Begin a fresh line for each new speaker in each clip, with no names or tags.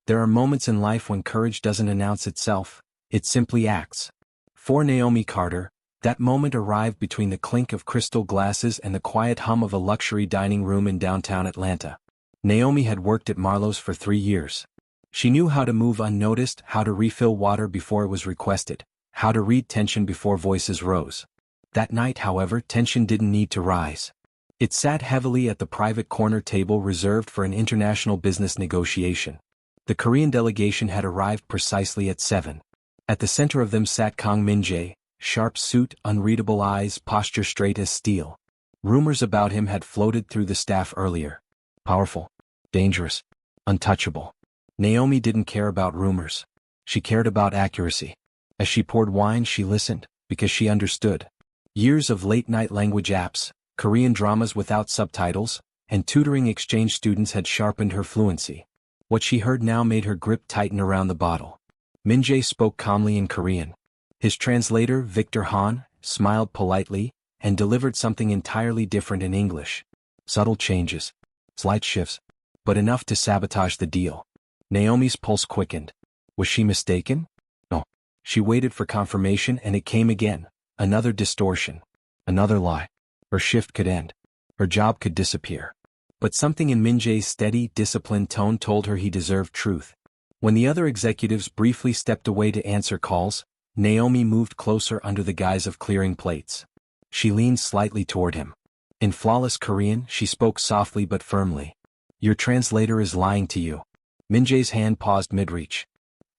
There are moments in life when courage doesn't announce itself, it simply acts. For Naomi Carter, that moment arrived between the clink of crystal glasses and the quiet hum of a luxury dining room in downtown Atlanta. Naomi had worked at Marlowe's for 3 years. She knew how to move unnoticed, how to refill water before it was requested, how to read tension before voices rose. That night, however, tension didn't need to rise. It sat heavily at the private corner table reserved for an international business negotiation. The Korean delegation had arrived precisely at 7. At the center of them sat Min-Jae, sharp suit, unreadable eyes, posture straight as steel. Rumors about him had floated through the staff earlier. Powerful, dangerous, untouchable. Naomi didn't care about rumors. She cared about accuracy. As she poured wine, she listened, because she understood. Years of late-night language apps, Korean dramas without subtitles, and tutoring exchange students had sharpened her fluency. What she heard now made her grip tighten around the bottle. Min-Jae spoke calmly in Korean. His translator, Victor Han, smiled politely, and delivered something entirely different in English. Subtle changes. Slight shifts. But enough to sabotage the deal. Naomi's pulse quickened. Was she mistaken? No. She waited for confirmation and it came again. Another distortion. Another lie. Her shift could end. Her job could disappear. But something in Min-Jae's steady, disciplined tone told her he deserved truth. When the other executives briefly stepped away to answer calls, Naomi moved closer under the guise of clearing plates. She leaned slightly toward him. In flawless Korean, she spoke softly but firmly. Your translator is lying to you. Min-Jae's hand paused mid-reach.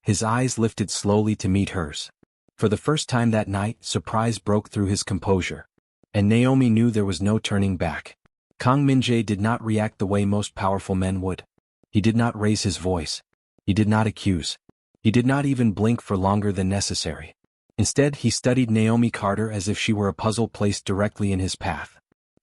His eyes lifted slowly to meet hers. For the first time that night, surprise broke through his composure. And Naomi knew there was no turning back. Min-Jae did not react the way most powerful men would. He did not raise his voice. He did not accuse. He did not even blink for longer than necessary. Instead, he studied Naomi Carter as if she were a puzzle placed directly in his path.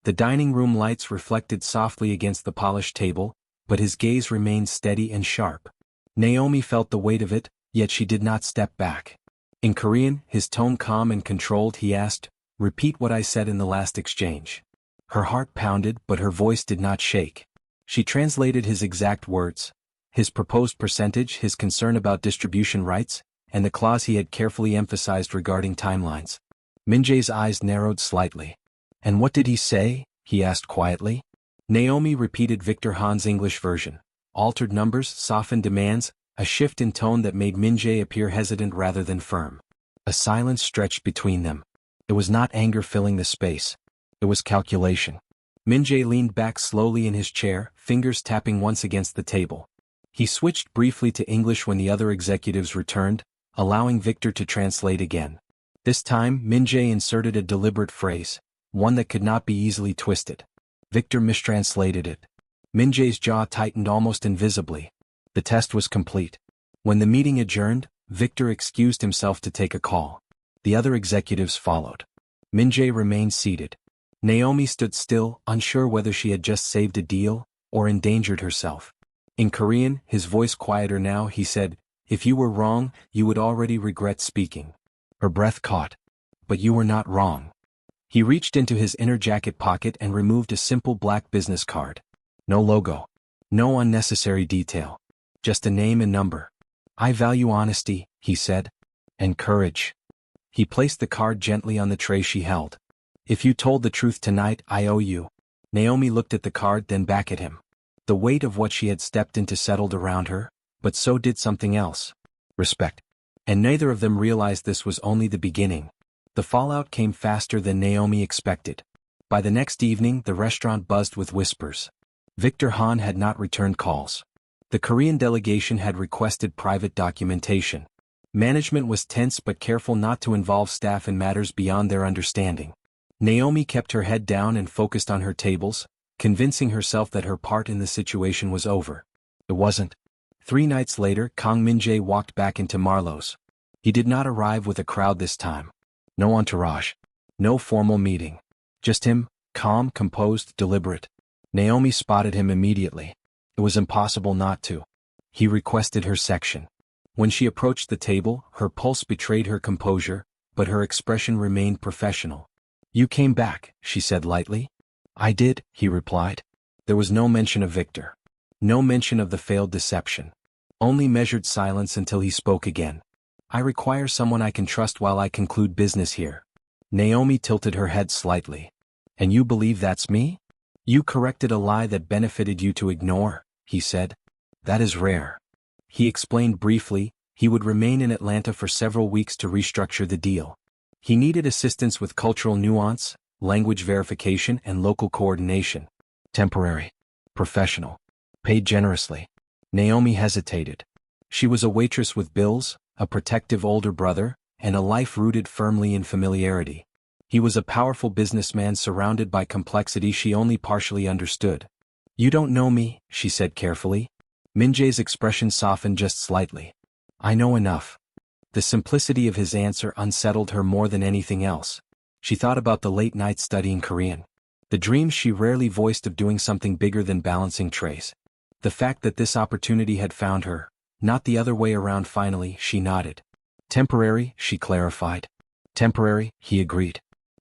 The dining room lights reflected softly against the polished table, but his gaze remained steady and sharp. Naomi felt the weight of it, yet she did not step back. In Korean, his tone calm and controlled, he asked, "Repeat what I said in the last exchange." Her heart pounded, but her voice did not shake. She translated his exact words. His proposed percentage, his concern about distribution rights, and the clause he had carefully emphasized regarding timelines. Min-Jae's eyes narrowed slightly. "And what did he say?" he asked quietly. Naomi repeated Victor Han's English version. Altered numbers, softened demands, a shift in tone that made Min-Jae appear hesitant rather than firm. A silence stretched between them. It was not anger filling the space. It was calculation. Min-Jae leaned back slowly in his chair, fingers tapping once against the table. He switched briefly to English when the other executives returned, allowing Victor to translate again. This time, Min-Jae inserted a deliberate phrase, one that could not be easily twisted. Victor mistranslated it. Min-Jae's jaw tightened almost invisibly. The test was complete. When the meeting adjourned, Victor excused himself to take a call. The other executives followed. Min-Jae remained seated. Naomi stood still, unsure whether she had just saved a deal or endangered herself. In Korean, his voice quieter now, he said, "If you were wrong, you would already regret speaking." Her breath caught. "But you were not wrong." He reached into his inner jacket pocket and removed a simple black business card. No logo. No unnecessary detail. Just a name and number. "I value honesty," he said. "And courage." He placed the card gently on the tray she held. "If you told the truth tonight, I owe you." Naomi looked at the card, then back at him. The weight of what she had stepped into settled around her, but so did something else. Respect. And neither of them realized this was only the beginning. The fallout came faster than Naomi expected. By the next evening, the restaurant buzzed with whispers. Victor Han had not returned calls. The Korean delegation had requested private documentation. Management was tense but careful not to involve staff in matters beyond their understanding. Naomi kept her head down and focused on her tables, convincing herself that her part in the situation was over. It wasn't. 3 nights later, Min-Jae walked back into Marlowe's. He did not arrive with a crowd this time. No entourage. No formal meeting. Just him, calm, composed, deliberate. Naomi spotted him immediately. It was impossible not to. He requested her section. When she approached the table, her pulse betrayed her composure, but her expression remained professional. "You came back," she said lightly. "I did," he replied. There was no mention of Victor. No mention of the failed deception. Only measured silence until he spoke again. I require someone I can trust while I conclude business here. Naomi tilted her head slightly. And you believe that's me? You corrected a lie that benefited you to ignore, he said. That is rare. He explained briefly, he would remain in Atlanta for several weeks to restructure the deal. He needed assistance with cultural nuance, language verification, and local coordination. Temporary. Professional. Paid generously. Naomi hesitated. She was a waitress with bills, a protective older brother, and a life rooted firmly in familiarity. He was a powerful businessman surrounded by complexity she only partially understood. You don't know me, she said carefully. Min-Jae's expression softened just slightly. I know enough. The simplicity of his answer unsettled her more than anything else. She thought about the late nights studying Korean. The dreams she rarely voiced of doing something bigger than balancing trays. The fact that this opportunity had found her, not the other way around. Finally, she nodded. Temporary, she clarified. Temporary, he agreed.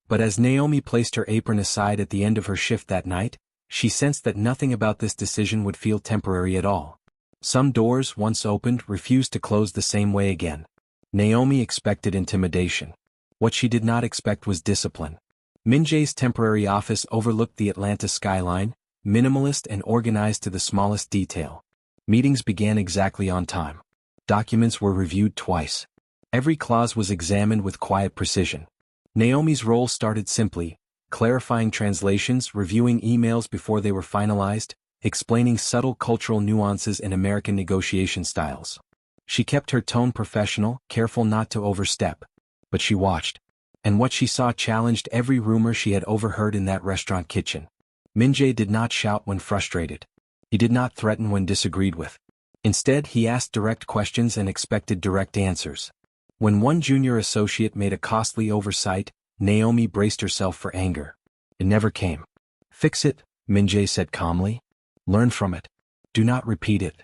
But as Naomi placed her apron aside at the end of her shift that night, she sensed that nothing about this decision would feel temporary at all. Some doors, once opened, refused to close the same way again. Naomi expected intimidation. What she did not expect was discipline. Min-Jae's temporary office overlooked the Atlanta skyline, minimalist and organized to the smallest detail. Meetings began exactly on time. Documents were reviewed twice. Every clause was examined with quiet precision. Naomi's role started simply, clarifying translations, reviewing emails before they were finalized, explaining subtle cultural nuances in American negotiation styles. She kept her tone professional, careful not to overstep. But she watched. And what she saw challenged every rumor she had overheard in that restaurant kitchen. Min-Jae did not shout when frustrated. He did not threaten when disagreed with. Instead, he asked direct questions and expected direct answers. When one junior associate made a costly oversight, Naomi braced herself for anger. It never came. Fix it, Min-Jae said calmly. Learn from it. Do not repeat it.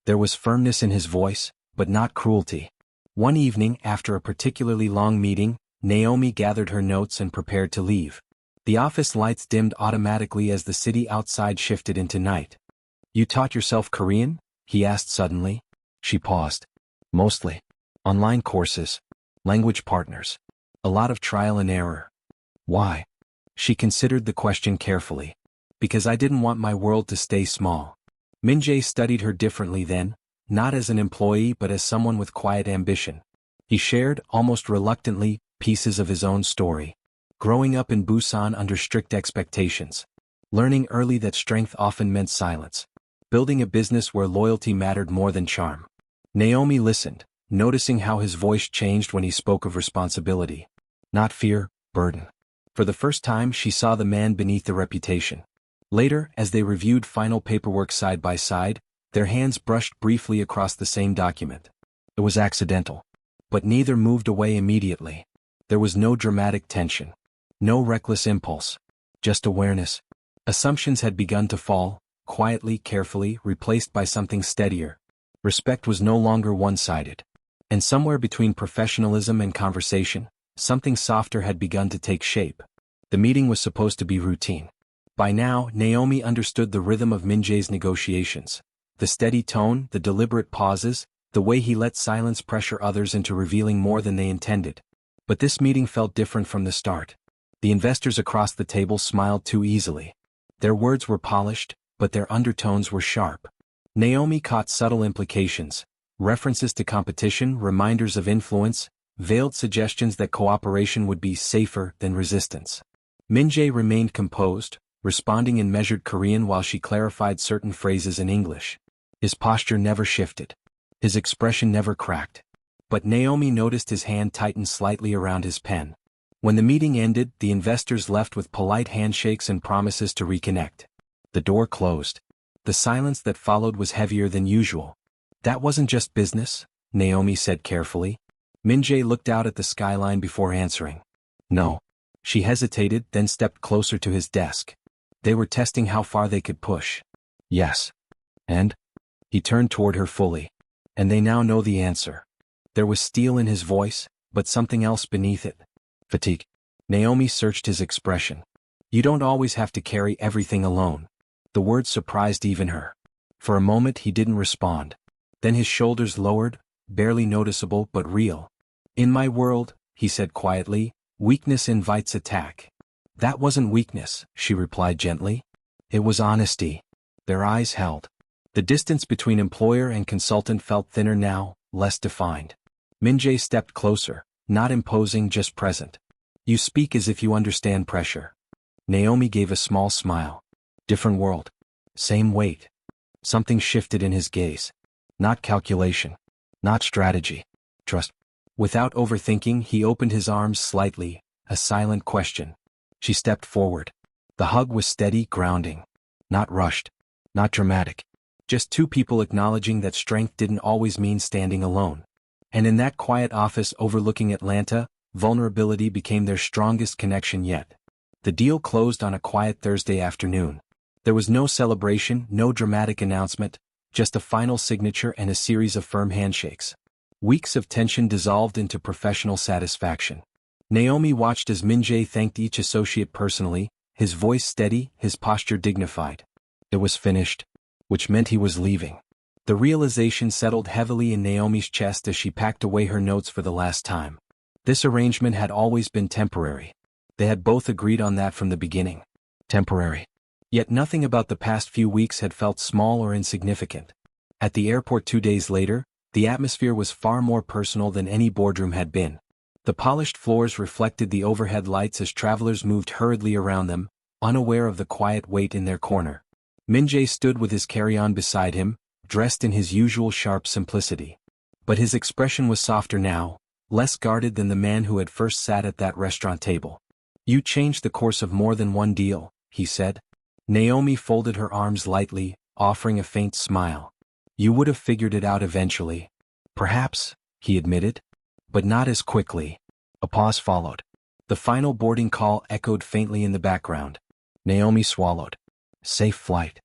There was firmness in his voice, but not cruelty. One evening, after a particularly long meeting, Naomi gathered her notes and prepared to leave. The office lights dimmed automatically as the city outside shifted into night. You taught yourself Korean? He asked suddenly. She paused. Mostly. Online courses. Language partners. A lot of trial and error. Why? She considered the question carefully. Because I didn't want my world to stay small. Min-Jae studied her differently then, not as an employee but as someone with quiet ambition. He shared, almost reluctantly, pieces of his own story. Growing up in Busan under strict expectations. Learning early that strength often meant silence. Building a business where loyalty mattered more than charm. Naomi listened, noticing how his voice changed when he spoke of responsibility. Not fear, burden. For the first time she saw the man beneath the reputation. Later, as they reviewed final paperwork side by side, their hands brushed briefly across the same document. It was accidental. But neither moved away immediately. There was no dramatic tension. No reckless impulse. Just awareness. Assumptions had begun to fall, quietly, carefully, replaced by something steadier. Respect was no longer one-sided. And somewhere between professionalism and conversation, something softer had begun to take shape. The meeting was supposed to be routine. By now, Naomi understood the rhythm of Min-Jae's negotiations. The steady tone, the deliberate pauses, the way he let silence pressure others into revealing more than they intended. But this meeting felt different from the start. The investors across the table smiled too easily. Their words were polished, but their undertones were sharp. Naomi caught subtle implications. References to competition, reminders of influence, veiled suggestions that cooperation would be safer than resistance. Min-Jae remained composed, responding in measured Korean while she clarified certain phrases in English. His posture never shifted. His expression never cracked. But Naomi noticed his hand tighten slightly around his pen. When the meeting ended, the investors left with polite handshakes and promises to reconnect. The door closed. The silence that followed was heavier than usual. That wasn't just business, Naomi said carefully. Min-Jae looked out at the skyline before answering. No. She hesitated, then stepped closer to his desk. They were testing how far they could push. Yes. And? He turned toward her fully. And they now know the answer. There was steel in his voice, but something else beneath it. Fatigue. Naomi searched his expression. You don't always have to carry everything alone. The words surprised even her. For a moment he didn't respond. Then his shoulders lowered, barely noticeable but real. "In my world," he said quietly, "weakness invites attack." "That wasn't weakness," she replied gently. "It was honesty." Their eyes held. The distance between employer and consultant felt thinner now, less defined. Min-Jae stepped closer, not imposing, just present. "You speak as if you understand pressure." Naomi gave a small smile. Different world. Same weight. Something shifted in his gaze. Not calculation. Not strategy. Trust. Without overthinking, he opened his arms slightly, a silent question. She stepped forward. The hug was steady, grounding. Not rushed. Not dramatic. Just two people acknowledging that strength didn't always mean standing alone. And in that quiet office overlooking Atlanta, vulnerability became their strongest connection yet. The deal closed on a quiet Thursday afternoon. There was no celebration, no dramatic announcement, just a final signature and a series of firm handshakes. Weeks of tension dissolved into professional satisfaction. Naomi watched as Min-Jae thanked each associate personally, his voice steady, his posture dignified. It was finished, which meant he was leaving. The realization settled heavily in Naomi's chest as she packed away her notes for the last time. This arrangement had always been temporary. They had both agreed on that from the beginning. Temporary. Yet nothing about the past few weeks had felt small or insignificant. At the airport 2 days later, the atmosphere was far more personal than any boardroom had been. The polished floors reflected the overhead lights as travelers moved hurriedly around them, unaware of the quiet weight in their corner. Min-Jae stood with his carry-on beside him, dressed in his usual sharp simplicity. But his expression was softer now, less guarded than the man who had first sat at that restaurant table. "You changed the course of more than one deal," he said. Naomi folded her arms lightly, offering a faint smile. "You would have figured it out eventually." "Perhaps," he admitted. "But not as quickly." A pause followed. The final boarding call echoed faintly in the background. Naomi swallowed. Safe flight.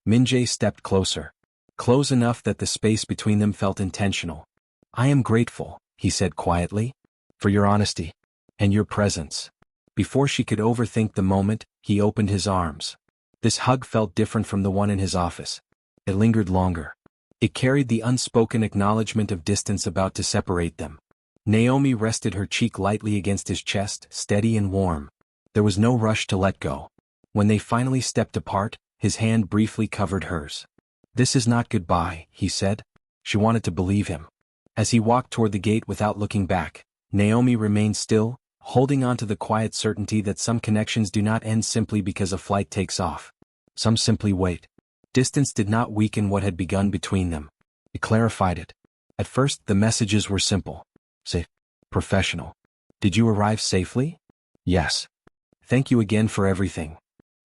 Min-Jae stepped closer. Close enough that the space between them felt intentional. "I am grateful," he said quietly, "for your honesty. And your presence." Before she could overthink the moment, he opened his arms. This hug felt different from the one in his office. It lingered longer. It carried the unspoken acknowledgement of distance about to separate them. Naomi rested her cheek lightly against his chest, steady and warm. There was no rush to let go. When they finally stepped apart, his hand briefly covered hers. "This is not goodbye," he said. She wanted to believe him. As he walked toward the gate without looking back, Naomi remained still, holding on to the quiet certainty that some connections do not end simply because a flight takes off. Some simply wait. Distance did not weaken what had begun between them. It clarified it. At first, the messages were simple. Safe. Professional. "Did you arrive safely?" "Yes. Thank you again for everything."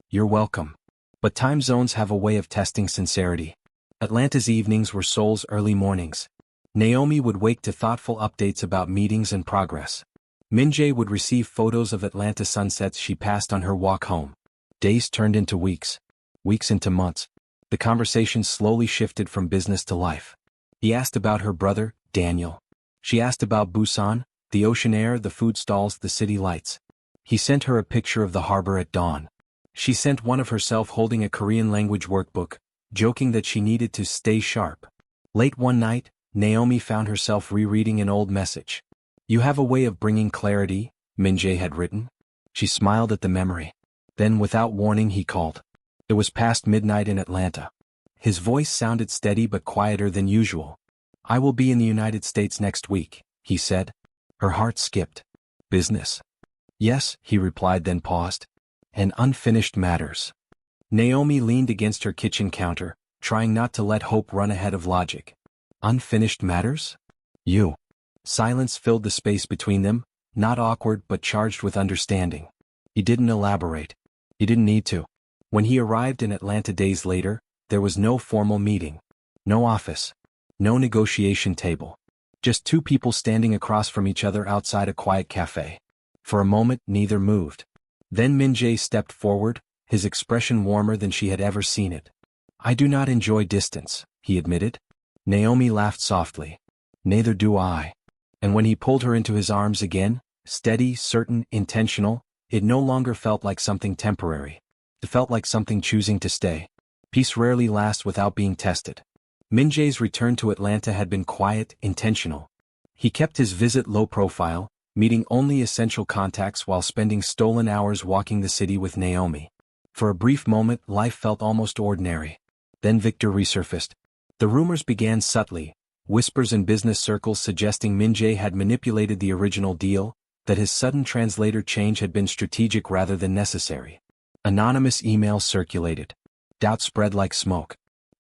"You're welcome." But time zones have a way of testing sincerity. Atlanta's evenings were Seoul's early mornings. Naomi would wake to thoughtful updates about meetings and progress. Min-Jae would receive photos of Atlanta sunsets she passed on her walk home. Days turned into weeks. Weeks into months. The conversation slowly shifted from business to life. He asked about her brother, Daniel. She asked about Busan, the ocean air, the food stalls, the city lights. He sent her a picture of the harbor at dawn. She sent one of herself holding a Korean language workbook, joking that she needed to stay sharp. Late one night, Naomi found herself rereading an old message. "You have a way of bringing clarity," Min-Jae had written. She smiled at the memory. Then without warning he called. It was past midnight in Atlanta. His voice sounded steady but quieter than usual. "I will be in the United States next week," he said. Her heart skipped. "Business?" "Yes," he replied, then paused. "And unfinished matters." Naomi leaned against her kitchen counter, trying not to let hope run ahead of logic. "Unfinished matters? You." Silence filled the space between them, not awkward but charged with understanding. He didn't elaborate. He didn't need to. When he arrived in Atlanta days later, there was no formal meeting. No office. No negotiation table. Just two people standing across from each other outside a quiet cafe. For a moment, neither moved. Then Min-Jae stepped forward, his expression warmer than she had ever seen it. "I do not enjoy distance," he admitted. Naomi laughed softly. "Neither do I." And when he pulled her into his arms again, steady, certain, intentional, it no longer felt like something temporary. It felt like something choosing to stay. Peace rarely lasts without being tested. Min-Jae's return to Atlanta had been quiet, intentional. He kept his visit low profile, meeting only essential contacts while spending stolen hours walking the city with Naomi. For a brief moment, life felt almost ordinary. Then Victor resurfaced. The rumors began subtly, whispers in business circles suggesting Min-Jae had manipulated the original deal, that his sudden translator change had been strategic rather than necessary. Anonymous emails circulated. Doubt spread like smoke.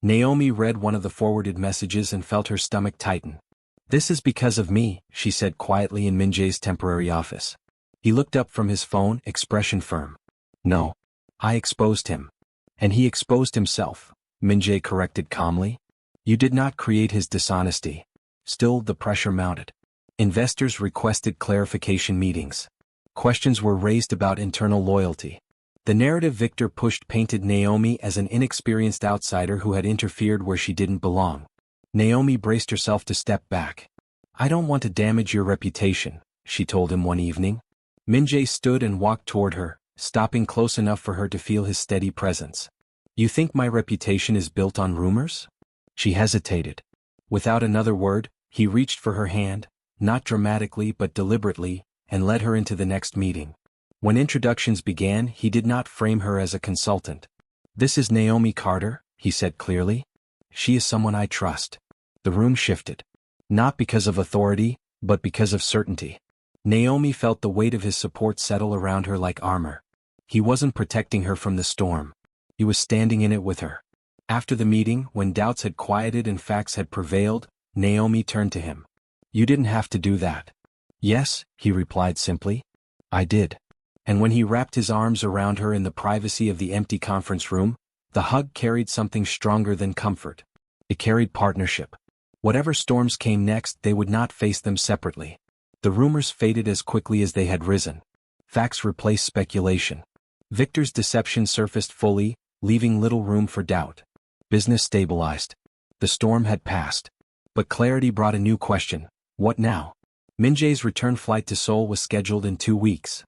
Naomi read one of the forwarded messages and felt her stomach tighten. "This is because of me," she said quietly in Min-Jae's temporary office. He looked up from his phone, expression firm. "No. I exposed him. And he exposed himself," Min-Jae corrected calmly. "You did not create his dishonesty." Still, the pressure mounted. Investors requested clarification meetings. Questions were raised about internal loyalty. The narrative Victor pushed painted Naomi as an inexperienced outsider who had interfered where she didn't belong. Naomi braced herself to step back. "I don't want to damage your reputation," she told him one evening. Min-Jae stood and walked toward her, stopping close enough for her to feel his steady presence. "You think my reputation is built on rumors?" She hesitated. Without another word, he reached for her hand, not dramatically but deliberately, and led her into the next meeting. When introductions began, he did not frame her as a consultant. "This is Naomi Carter," he said clearly. "She is someone I trust." The room shifted. Not because of authority, but because of certainty. Naomi felt the weight of his support settle around her like armor. He wasn't protecting her from the storm. He was standing in it with her. After the meeting, when doubts had quieted and facts had prevailed, Naomi turned to him. "You didn't have to do that." "Yes," he replied simply. "I did." And when he wrapped his arms around her in the privacy of the empty conference room, the hug carried something stronger than comfort. It carried partnership. Whatever storms came next, they would not face them separately. The rumors faded as quickly as they had risen. Facts replaced speculation. Victor's deception surfaced fully, leaving little room for doubt. Business stabilized. The storm had passed. But clarity brought a new question. What now? Min-Jae's return flight to Seoul was scheduled in 2 weeks.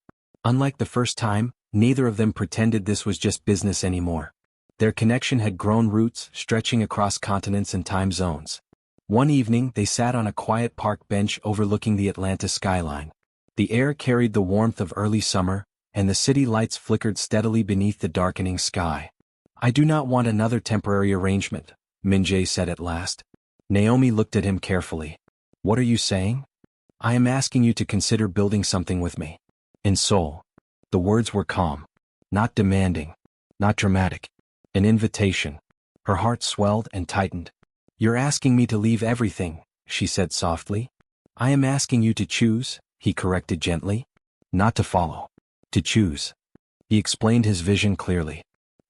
Unlike the first time, neither of them pretended this was just business anymore. Their connection had grown roots, stretching across continents and time zones. One evening, they sat on a quiet park bench overlooking the Atlanta skyline. The air carried the warmth of early summer, and the city lights flickered steadily beneath the darkening sky. "I do not want another temporary arrangement," Min-Jae said at last. Naomi looked at him carefully. "What are you saying?" "I am asking you to consider building something with me. In Seoul." The words were calm. Not demanding. Not dramatic. An invitation. Her heart swelled and tightened. "You're asking me to leave everything," she said softly. "I am asking you to choose," he corrected gently. "Not to follow. To choose." He explained his vision clearly.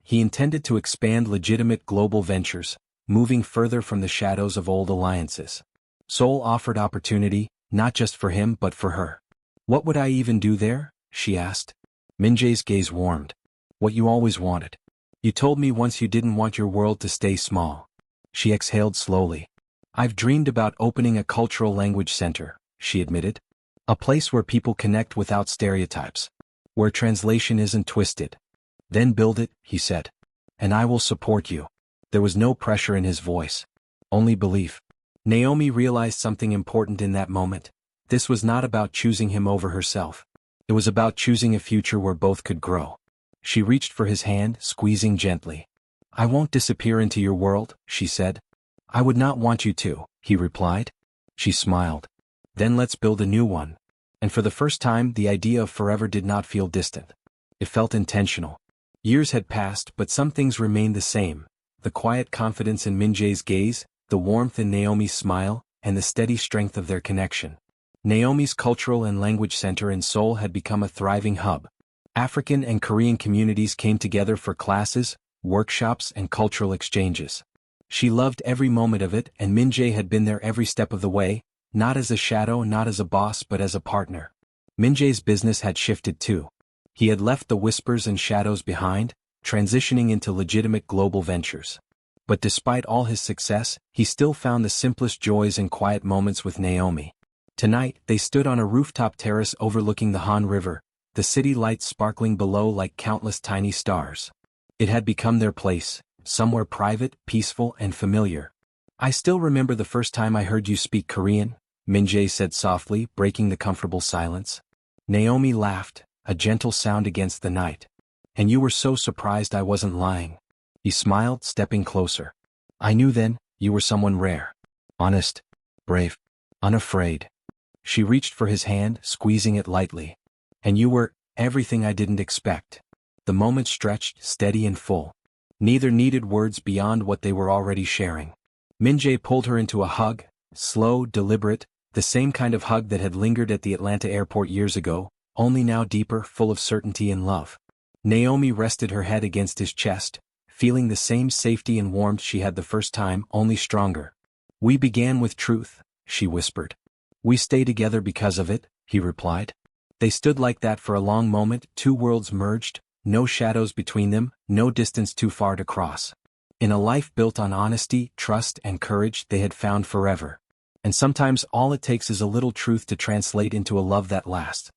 He intended to expand legitimate global ventures, moving further from the shadows of old alliances. Seoul offered opportunity, not just for him but for her. "What would I even do there?" she asked. Min-Jae's gaze warmed. "What you always wanted. You told me once you didn't want your world to stay small." She exhaled slowly. "I've dreamed about opening a cultural language center," she admitted. "A place where people connect without stereotypes. Where translation isn't twisted." "Then build it," he said. "And I will support you." There was no pressure in his voice. Only belief. Naomi realized something important in that moment. This was not about choosing him over herself. It was about choosing a future where both could grow. She reached for his hand, squeezing gently. "I won't disappear into your world," she said. "I would not want you to," he replied. She smiled. "Then let's build a new one." And for the first time, the idea of forever did not feel distant. It felt intentional. Years had passed, but some things remained the same. The quiet confidence in Min-Jae's gaze, the warmth in Naomi's smile, and the steady strength of their connection. Naomi's Cultural and Language Center in Seoul had become a thriving hub. African and Korean communities came together for classes, workshops, and cultural exchanges. She loved every moment of it, and Min-Jae had been there every step of the way, not as a shadow, not as a boss, but as a partner. Min-Jae's business had shifted too. He had left the whispers and shadows behind, transitioning into legitimate global ventures. But despite all his success, he still found the simplest joys in quiet moments with Naomi. Tonight, they stood on a rooftop terrace overlooking the Han River, the city lights sparkling below like countless tiny stars. It had become their place, somewhere private, peaceful, and familiar. I still remember the first time I heard you speak Korean, Min-Jae said softly, breaking the comfortable silence. Naomi laughed, a gentle sound against the night. And you were so surprised I wasn't lying. He smiled, stepping closer. I knew then, you were someone rare. Honest, brave, unafraid. She reached for his hand, squeezing it lightly. And you were everything I didn't expect. The moment stretched, steady and full. Neither needed words beyond what they were already sharing. Min-Jae pulled her into a hug, slow, deliberate, the same kind of hug that had lingered at the Atlanta airport years ago, only now deeper, full of certainty and love. Naomi rested her head against his chest, feeling the same safety and warmth she had the first time, only stronger. We began with truth, she whispered. We stay together because of it, he replied. They stood like that for a long moment, two worlds merged, no shadows between them, no distance too far to cross. In a life built on honesty, trust and courage they had found forever. And sometimes all it takes is a little truth to translate into a love that lasts.